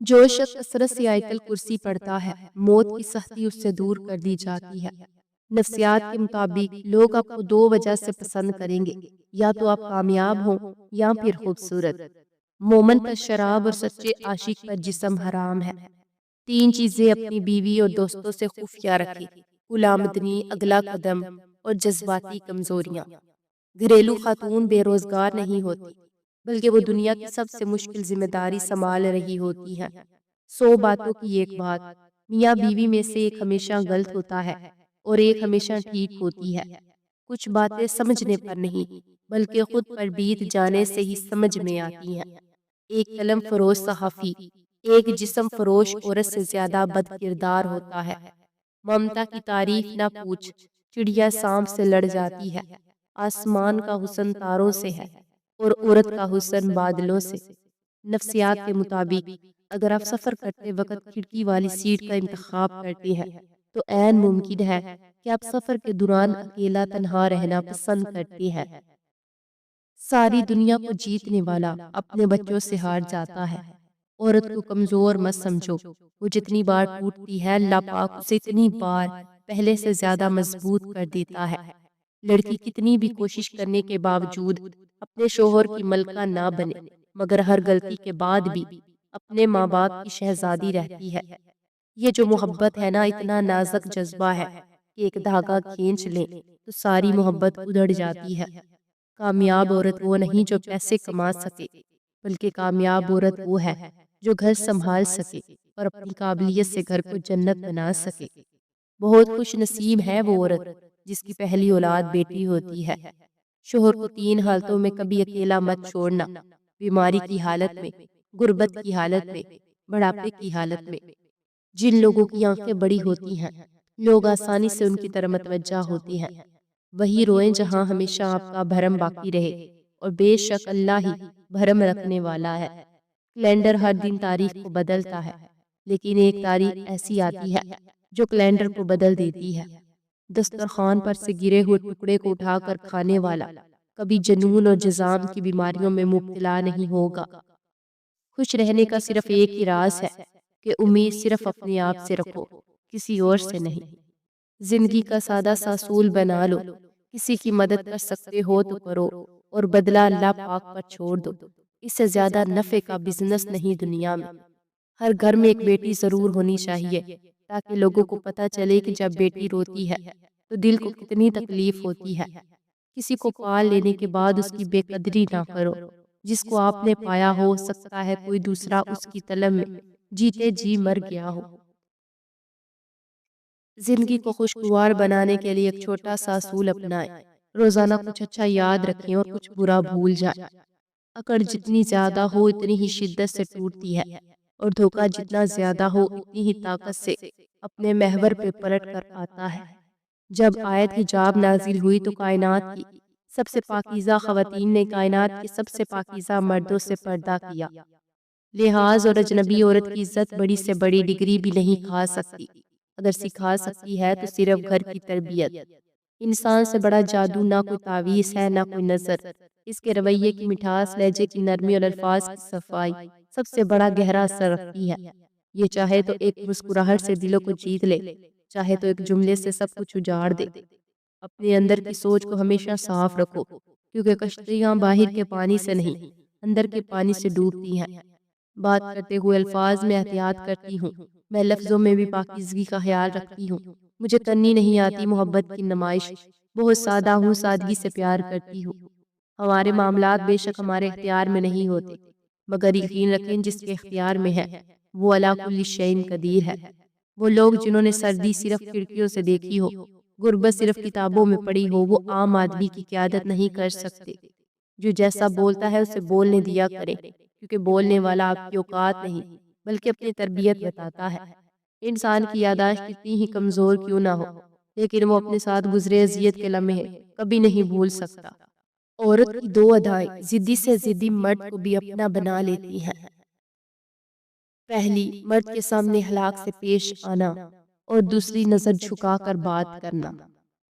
جو شخص کثرت سے آیت الکرسی پڑھتا ہے موت کی سختی اس سے دور کر دی جاتی ہے۔ نفسیات کے مطابق لوگ آپ کو دو وجہ سے پسند کریں گے، یا تو آپ کامیاب ہوں یا پھر خوبصورت۔ مومن پر شراب اور سچے عاشق پر جسم حرام ہے۔ تین چیزیں اپنی بیوی اور دوستوں سے خفیہ رکھیں: غلامدنی، اگلا قدم اور جذباتی کمزوریاں۔ گھریلو خاتون بے روزگار نہیں ہوتی، بلکہ وہ دنیا کی سب سے مشکل ذمہ داری سنبھال رہی ہوتی ہے۔ 100 باتوں کی ایک بات: میاں بیوی میں سے ایک ہمیشہ غلط ہوتا ہے اور ایک ہمیشہ ٹھیک ہوتی ہے۔ کچھ باتیں سمجھنے پر نہیں بلکہ خود پر بیت جانے سے ہی سمجھ میں آتی ہیں۔ ایک قلم فروش صحافی ایک جسم فروش عورت سے زیادہ بد کردار ہوتا ہے۔ ممتا کی تعریف نہ پوچھ، چڑیا سانپ سے لڑ جاتی ہے۔ آسمان کا حسن تاروں سے ہے اور عورت کا حسن بادلوں سے۔ نفسیات کے مطابق اگر آپ سفر کرتے وقت کھڑکی والی سیٹ کا انتخاب کرتے ہیں تو عین ممکن ہے کہ آپ سفر کے دوران اکیلا تنہا رہنا پسند کرتے ہیں۔ ساری دنیا کو جیتنے والا اپنے بچوں سے ہار جاتا ہے۔ عورت کو کمزور مت سمجھو، وہ جتنی بار ٹوٹتی ہے اللہ پاک اسے اتنی بار پہلے سے زیادہ مضبوط کر دیتا ہے۔ لڑکی کتنی بھی کوشش کرنے کے باوجود اپنے شوہر کی ملکہ نہ بنے، مگر ہر غلطی کے بعد بھی اپنے ماں باپ کی شہزادی رہتی ہے۔ یہ جو محبت ہے نا، اتنا نازک جذبہ ہے کہ ایک دھاگا کھینچ لیں تو ساری محبت ادھڑ جاتی ہے۔ کامیاب عورت وہ نہیں جو پیسے کما سکے، بلکہ کامیاب عورت وہ ہے جو گھر سنبھال سکے اور اپنی قابلیت سے گھر کو جنت بنا سکے۔ بہت خوش نصیب ہے وہ عورت جس کی پہلی اولاد بیٹی ہوتی ہے۔ شوہر کو 3 حالتوں میں کبھی اکیلا مت چھوڑنا: بیماری کی حالت میں، غربت کی حالت میں، بڑھاپے کی حالت میں۔ جن لوگوں کی آنکھیں بڑی ہوتی ہیں لوگ آسانی سے ان کی طرف متوجہ ہوتے ہیں، وہی روئیں جہاں ہمیشہ آپ کا بھرم باقی رہے، اور بے شک اللہ ہی بھرم رکھنے والا ہے۔ کیلنڈر ہر دن تاریخ کو بدلتا ہے، لیکن ایک تاریخ ایسی آتی ہے جو کیلنڈر کو بدل دیتی ہے۔ دسترخوان پر سے گرے ہوئے ٹکڑے کو اٹھا کر کھانے والا کبھی جنون اور جذام کی بیماریوں میں مبتلا نہیں ہوگا۔ خوش رہنے کا صرف ایک ہی راز ہے کہ امید صرف اپنے آپ سے رکھو، کسی اور سے نہیں۔ زندگی کا سادہ سا اصول بنا لو: کسی کی مدد کر سکتے ہو تو کرو اور بدلہ اللہ پاک پر چھوڑ دو۔ اس سے زیادہ نفع کا بزنس نہیں دنیا میں۔ ہر گھر میں ایک بیٹی ضرور ہونی چاہیے تاکہ لوگوں کو پتہ چلے کہ جب بیٹی روتی ہے تو دل کو کتنی تکلیف ہوتی ہے۔ کسی کو پال لینے کے بعد اس کی بے قدری نہ کرو۔ جس کو آپ نے پایا ہو سکتا ہے کوئی دوسرا اس کی طلب میں جیتے جی مر گیا ہو۔ زندگی کو خوشگوار بنانے کے لیے ایک چھوٹا سا اصول اپنائیں: روزانہ کچھ اچھا یاد رکھیں اور کچھ برا بھول جائیں۔ اکڑ جتنی زیادہ ہو اتنی ہی شدت سے ٹوٹتی ہے، اور دھوکہ جتنا زیادہ ہو اتنی ہی طاقت سے اپنے محور پہ پلٹ کر آتا ہے۔ جب آیت حجاب نازل ہوئی تو کائنات کی سب سے پاکیزہ خواتین نے کائنات کے سب سے پاکیزہ مردوں سے پردہ کیا۔ لحاظ اور اجنبی عورت کی عزت بڑی سے بڑی ڈگری بھی نہیں کھا سکتی، اگر سکھا سکتی ہے تو صرف گھر کی تربیت۔ انسان سے بڑا جادو نہ کوئی تعویذ ہے نہ کوئی نظر، اس کے رویے کی مٹھاس، لہجے کی نرمی اور الفاظ کی صفائی سب سے بڑا گہرا اثر رکھتی ہے۔ یہ چاہے تو ایک مسکراہٹ سے دلوں کو جیت لے، چاہے تو ایک جملے سے سب کچھ اجاڑ دے۔ اپنے اندر کی سوچ کو ہمیشہ صاف رکھو، کیونکہ کشتیاں باہر کے پانی سے نہیں اندر کے پانی سے ڈوبتی ہیں۔ بات کرتے ہوئے الفاظ میں احتیاط کرتی ہوں، میں لفظوں میں بھی پاکیزگی کا خیال رکھتی ہوں۔ مجھے کرنی نہیں آتی محبت کی نمائش، بہت سادہ ہوں، سادگی سے پیار کرتی ہوں۔ ہمارے معاملات بے شک ہمارے اختیار میں نہیں ہوتے، مگر یقین رکھیں جس کے اختیار میں ہے وہ علی کل شیء قدیر ہے۔ وہ لوگ جنہوں نے سردی صرف کھڑکیوں سے دیکھی ہو، غربت صرف کتابوں میں پڑھی ہو، وہ عام آدمی کی قیادت نہیں کر سکتے۔ جو جیسا بولتا ہے اسے بولنے دیا کریں، کیونکہ بولنے والا آپ کی اوقات نہیں بلکہ اپنی تربیت بتاتا ہے۔ انسان کی یادداشت کتنی ہی کمزور کیوں نہ ہو، لیکن وہ اپنے ساتھ گزرے اذیت کے لمحے کبھی نہیں بھول سکتا۔ عورت کی 2 ادائیں ضدی سے ضدی مرد کو بھی اپنا بنا لیتی ہیں۔ پہلی، مرد کے سامنے ہلاک سے پیش آنا، اور دوسری نظر جھکا کر بات کرنا۔